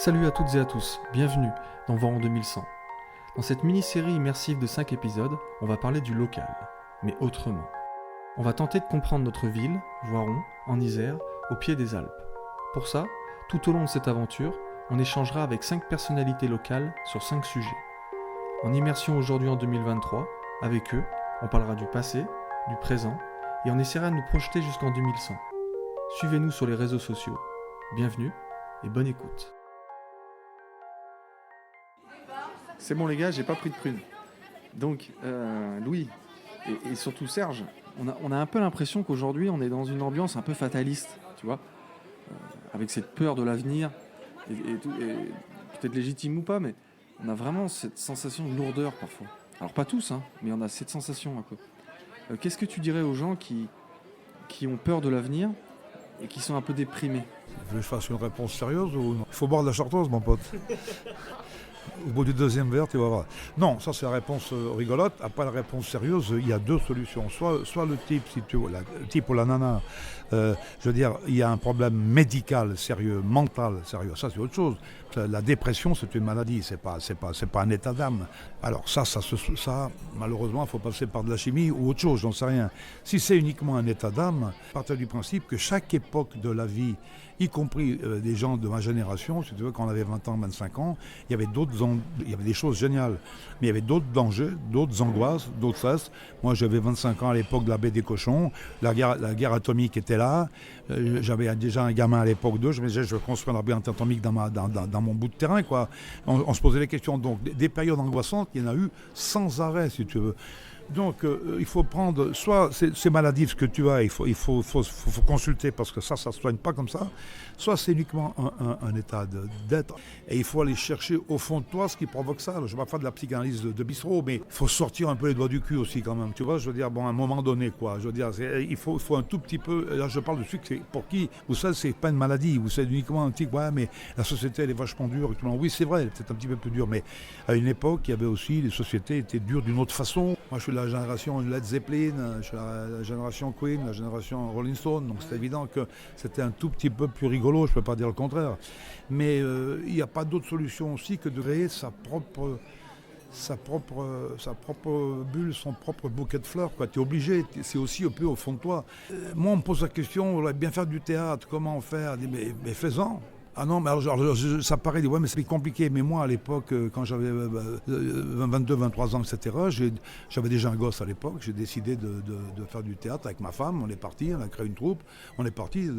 Salut à toutes et à tous, bienvenue dans Voiron 2100. Dans cette mini-série immersive de 5 épisodes, on va parler du local, mais autrement. On va tenter de comprendre notre ville, Voiron, en Isère, au pied des Alpes. Pour ça, tout au long de cette aventure, on échangera avec 5 personnalités locales sur 5 sujets. En immersion aujourd'hui en 2023, avec eux, on parlera du passé, du présent, et on essaiera de nous projeter jusqu'en 2100. Suivez-nous sur les réseaux sociaux. Bienvenue et bonne écoute. C'est bon les gars, j'ai pas pris de prune. Donc Louis et surtout Serge, on a un peu l'impression qu'aujourd'hui on est dans une ambiance un peu fataliste, tu vois, avec cette peur de l'avenir et peut-être légitime ou pas, mais on a vraiment cette sensation de lourdeur parfois. Alors pas tous, hein, mais on a cette sensation un peu. Qu'est-ce que tu dirais aux gens qui ont peur de l'avenir et qui sont un peu déprimés? Tu veux que je fasse une réponse sérieuse ou non? Il faut boire de la chartreuse, mon pote. Au bout du deuxième verre, tu vas voir. Non, ça c'est la réponse rigolote. Après la réponse sérieuse, il y a deux solutions. Soit le type, si tu veux, le type ou la nana, je veux dire, il y a un problème médical sérieux, mental sérieux. Ça c'est autre chose. La dépression, c'est une maladie, c'est pas un état d'âme. Alors ça, malheureusement, il faut passer par de la chimie ou autre chose, j'en sais rien. Si c'est uniquement un état d'âme, partir du principe que chaque époque de la vie, y compris des gens de ma génération, si tu veux, quand on avait 20 ans, 25 ans, il y avait des choses géniales, mais il y avait d'autres dangers, d'autres angoisses, d'autres stress. Moi, j'avais 25 ans à l'époque de la baie des cochons, la guerre atomique était là, j'avais déjà un gamin à l'époque d'eux, je me disais, je vais construire un arbre atomique dans mon bout de terrain, quoi. On se posait les questions. Donc, des périodes angoissantes, il y en a eu sans arrêt, si tu veux. Donc, il faut prendre, soit c'est maladif ce que tu as, il faut consulter parce que ça se soigne pas comme ça, soit c'est uniquement un état d'être. Et il faut aller chercher au fond de toi ce qui provoque ça. Je ne vais pas faire de la psychanalyse de bistrot, mais il faut sortir un peu les doigts du cul aussi quand même. Tu vois, je veux dire, bon, à un moment donné, quoi. Je veux dire, il faut un tout petit peu, là je parle de sucre, pour qui, vous savez, c'est pas une maladie, vous savez uniquement un petit, ouais, mais la société elle est vachement dure. Oui, c'est vrai, elle est peut-être un petit peu plus dure, mais à une époque, il y avait aussi, les sociétés étaient dures d'une autre façon. Moi, je suis de la génération Led Zeppelin, je suis la génération Queen, la génération Rolling Stone, donc c'est évident que c'était un tout petit peu plus rigolo, je ne peux pas dire le contraire. Mais il n'y a pas d'autre solution aussi que de créer sa propre bulle, son propre bouquet de fleurs. Tu es obligé, c'est aussi un peu au fond de toi. Moi, on me pose la question, on voudrait bien faire du théâtre, comment faire? Je dis, mais fais-en. Ah non, mais alors, ça paraît, ouais, mais c'est compliqué. Mais moi, à l'époque, quand j'avais 22, 23 ans, etc., j'avais déjà un gosse à l'époque. J'ai décidé de faire du théâtre avec ma femme. On est parti, on a créé une troupe. On est parti.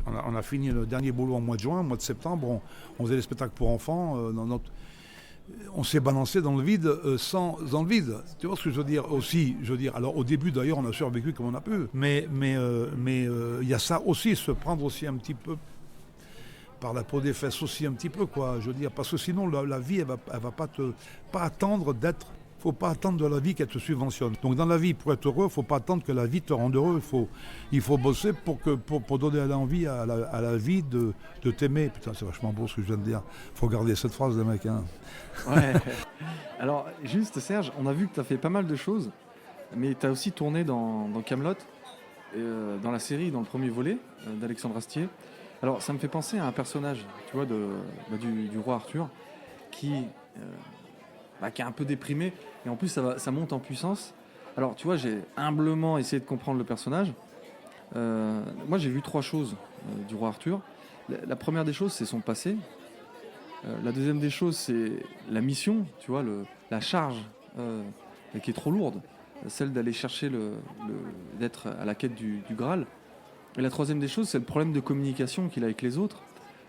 On a fini le dernier boulot en mois de juin, mois de septembre. On faisait des spectacles pour enfants. On s'est balancé dans le vide dans le vide. Tu vois ce que je veux dire aussi? Je veux dire, alors au début d'ailleurs, on a survécu comme on a pu. Mais il y a ça aussi, se prendre aussi un petit peu par la peau des fesses aussi un petit peu, quoi, je veux dire, parce que sinon la vie elle va pas attendre d'être, faut pas attendre de la vie qu'elle te subventionne. Donc dans la vie, pour être heureux, faut pas attendre que la vie te rende heureux, il faut bosser pour donner l'envie à la vie de t'aimer. Putain, c'est vachement beau ce que je viens de dire. Faut garder cette phrase, les mecs, hein. Ouais. Alors juste Serge, on a vu que tu as fait pas mal de choses, mais tu as aussi tourné dans Kaamelott, dans la série, dans le premier volet d'Alexandre Astier. Alors, ça me fait penser à un personnage, tu vois, du roi Arthur, qui est un peu déprimé, et en plus, ça monte en puissance. Alors, tu vois, j'ai humblement essayé de comprendre le personnage. Moi, j'ai vu 3 choses du roi Arthur. La première des choses, c'est son passé. La deuxième des choses, c'est la mission, tu vois, la charge qui est trop lourde, celle d'aller chercher d'être à la quête du Graal. Et la troisième des choses, c'est le problème de communication qu'il a avec les autres.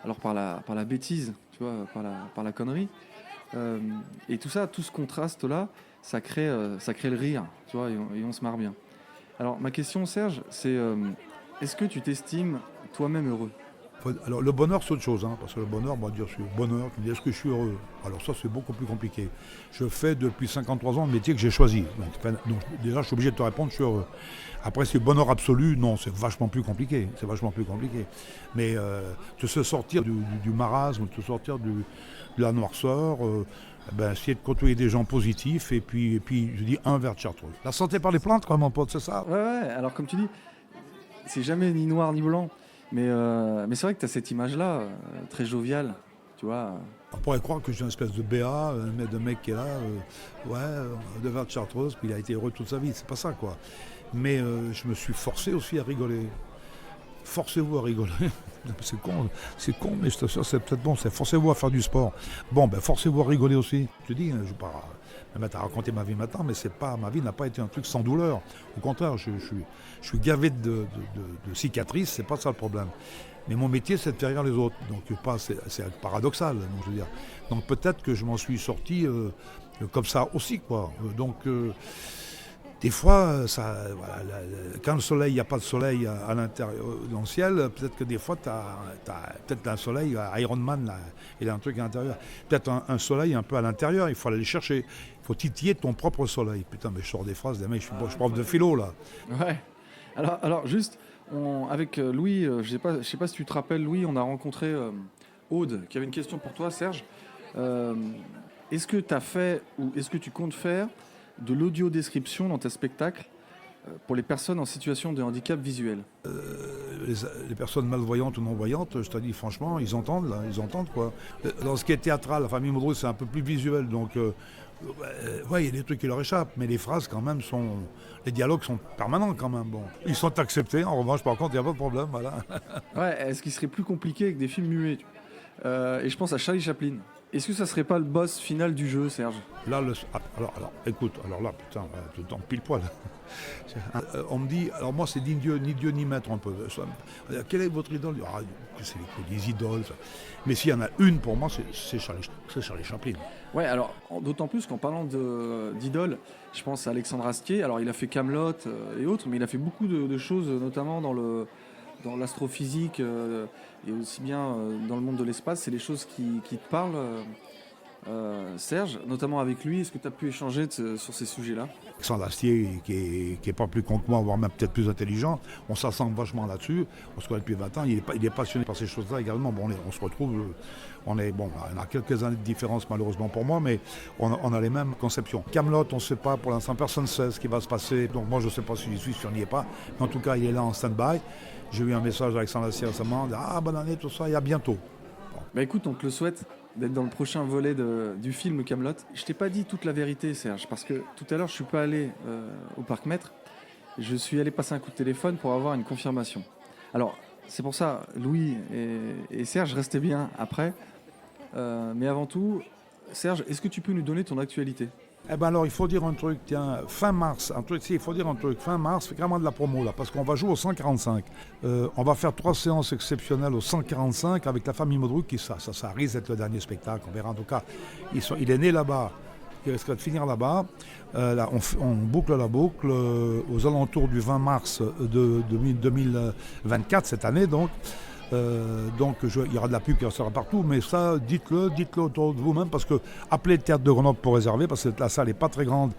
Alors par la bêtise, tu vois, par la connerie. Et tout ça, tout ce contraste-là, ça crée le rire, tu vois, et on se marre bien. Alors ma question, Serge, c'est est-ce que tu t'estimes toi-même heureux? Alors le bonheur c'est autre chose, hein, parce que le bonheur, moi dire je suis bonheur, tu me dis est-ce que je suis heureux? Alors ça c'est beaucoup plus compliqué. Je fais depuis 53 ans le métier que j'ai choisi. Donc déjà je suis obligé de te répondre, je suis heureux. Après c'est le bonheur absolu, non, c'est vachement plus compliqué. Mais de se sortir du marasme, de se sortir de la noirceur, essayer de côtoyer des gens positifs et puis je dis un verre de chartreuse. La santé par les plantes, quoi, mon pote, c'est ça? Ouais, alors comme tu dis, c'est jamais ni noir ni blanc. Mais c'est vrai que tu as cette image-là, très joviale, tu tu vois. On pourrait croire que je suis une espèce de BA, de mec qui est là, de vin de Chartreuse, puis il a été heureux toute sa vie. C'est pas ça, quoi. Mais je me suis forcé aussi à rigoler. Forcez-vous à rigoler. C'est con, mais je t'assure, c'est peut-être bon. C'est forcez-vous à faire du sport. Bon, ben forcez-vous à rigoler aussi. Je te dis, je ne vais pas me mettre à raconter ma vie maintenant, mais ma vie n'a pas été un truc sans douleur. Au contraire, je suis gavé de cicatrices, c'est pas ça le problème. Mais mon métier, c'est de faire rire les autres. Donc c'est paradoxal, donc, je veux dire. Donc peut-être que je m'en suis sorti comme ça aussi, quoi. Des fois, quand le soleil, il n'y a pas de soleil à l'intérieur, dans le ciel, peut-être que des fois, tu as peut-être un soleil, Iron Man, là, il a un truc à l'intérieur. Peut-être un soleil un peu à l'intérieur, il faut aller le chercher. Il faut titiller ton propre soleil. Putain, mais je sors des phrases, des mecs, je suis prof de philo, là. Ouais. Alors juste, avec Louis, je sais pas si tu te rappelles, Louis, on a rencontré Aude, qui avait une question pour toi, Serge. Est-ce que tu as fait, ou est-ce que tu comptes faire de l'audio-description dans tes spectacles pour les personnes en situation de handicap visuel? Les personnes malvoyantes ou non-voyantes, je te dis franchement, ils entendent, quoi. Dans ce qui est théâtral, la famille Modrou, c'est un peu plus visuel, donc il y a des trucs qui leur échappent, mais les phrases quand même les dialogues sont permanents quand même. Bon, ils sont acceptés, en revanche, par contre, il n'y a pas de problème, voilà. Ouais, est-ce qu'il serait plus compliqué avec des films muets? Et je pense à Charlie Chaplin. Est-ce que ça serait pas le boss final du jeu, Serge? Là, écoute, putain, tout le temps pile poil. On me dit, alors moi c'est ni Dieu ni maître un peu. Quelle est votre idole? C'est les idoles. Ça. Mais s'il y en a une pour moi, c'est Charlie Chaplin. Ouais, alors d'autant plus qu'en parlant d'idole, je pense à Alexandre Astier. Alors il a fait Camelot et autres, mais il a fait beaucoup de choses, notamment dans l'astrophysique et aussi bien dans le monde de l'espace. C'est les choses qui te parlent, Serge, notamment avec lui. Est-ce que tu as pu échanger sur ces sujets-là? Alexandre Astier, qui est pas plus con que moi, voire même peut-être plus intelligent, on s'assemble vachement là-dessus. On se connaît depuis 20 ans, il est passionné par ces choses-là également. Bon, on se retrouve, on a quelques années de différence malheureusement pour moi, mais on a les mêmes conceptions. Camelot, on ne sait pas, pour l'instant personne ne sait ce qui va se passer, donc moi je ne sais pas si j'y suis, si on n'y est pas, mais en tout cas il est là en stand-by. J'ai eu un message d'Alexandre Astier récemment, bonne année, tout ça, et à bientôt. Bon. Bah écoute, on te le souhaite d'être dans le prochain volet du film Camelot. Je t'ai pas dit toute la vérité, Serge, parce que tout à l'heure je suis pas allé au Parc Maître. Je suis allé passer un coup de téléphone pour avoir une confirmation. Alors c'est pour ça, Louis et Serge, restez bien après. Mais avant tout, Serge, est-ce que tu peux nous donner ton actualité? Alors il faut dire un truc, tiens, fin mars, fin mars, c'est carrément de la promo là, parce qu'on va jouer au 145. On va faire 3 séances exceptionnelles au 145 avec la famille Modrou, ça risque d'être le dernier spectacle, on verra en tout cas. Il est né là-bas, il risque de finir là-bas. Là, on boucle la boucle aux alentours du 20 mars de 2024, cette année donc. Donc il y aura de la pub qui sera partout, mais ça, dites-le autour de vous-même, parce que appelez le théâtre de Grenoble pour réserver, parce que la salle n'est pas très grande,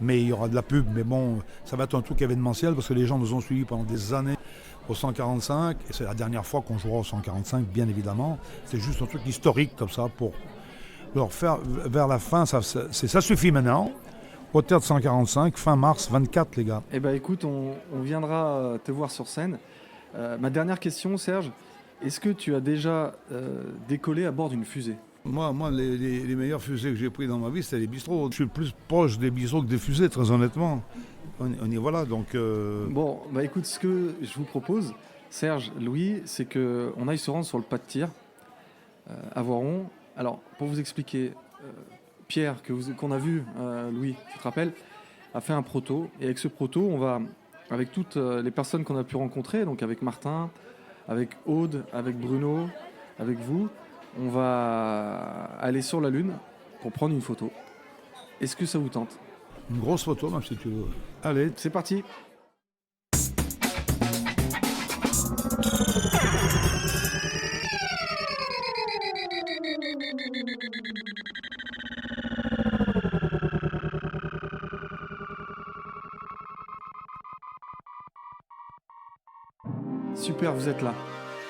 mais il y aura de la pub, mais bon, ça va être un truc événementiel, parce que les gens nous ont suivis pendant des années au 145, et c'est la dernière fois qu'on jouera au 145, bien évidemment. C'est juste un truc historique comme ça, pour leur faire vers la fin, ça suffit maintenant. Au théâtre 145, fin mars 24, les gars. Eh bien écoute, on viendra te voir sur scène. Ma dernière question, Serge, est-ce que tu as déjà décollé à bord d'une fusée? Moi les meilleures fusées que j'ai prises dans ma vie, c'était les bistrots. Je suis plus proche des bistrots que des fusées, très honnêtement. On y voilà, donc... Bon, écoute, ce que je vous propose, Serge, Louis, c'est qu'on aille se rendre sur le pas de tir à Voiron. Alors, pour vous expliquer, Pierre, qu'on a vu, Louis, tu te rappelles, a fait un proto. Et avec ce proto, on va, avec toutes les personnes qu'on a pu rencontrer, donc avec Martin, avec Aude, avec Bruno, avec vous, on va aller sur la Lune pour prendre une photo. Est-ce que ça vous tente? Une grosse photo, même si tu veux. Allez, c'est parti. Super, vous êtes là.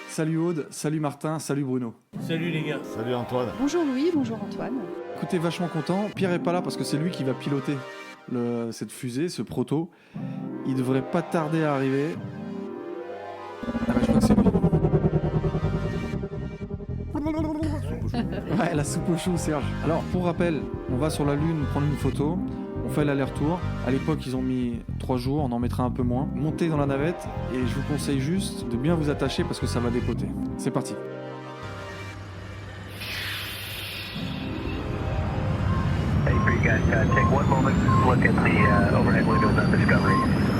Salut Aude, salut Martin, salut Bruno. Salut les gars. Salut Antoine. Bonjour Louis, bonjour Antoine. Écoutez, vachement content. Pierre est pas là parce que c'est lui qui va piloter cette fusée, ce proto. Il devrait pas tarder à arriver. Ah bah je crois que c'est lui. Ouais, la soupe aux choux, Serge. Alors, pour rappel, on va sur la Lune prendre une photo, on fait l'aller-retour. À l'époque, ils ont mis 3 jours, on en mettra un peu moins. Montez dans la navette et je vous conseille juste de bien vous attacher parce que ça va dépoter. C'est parti. Hey, for you guys, take one moment, look at the overhead windows on Discovery.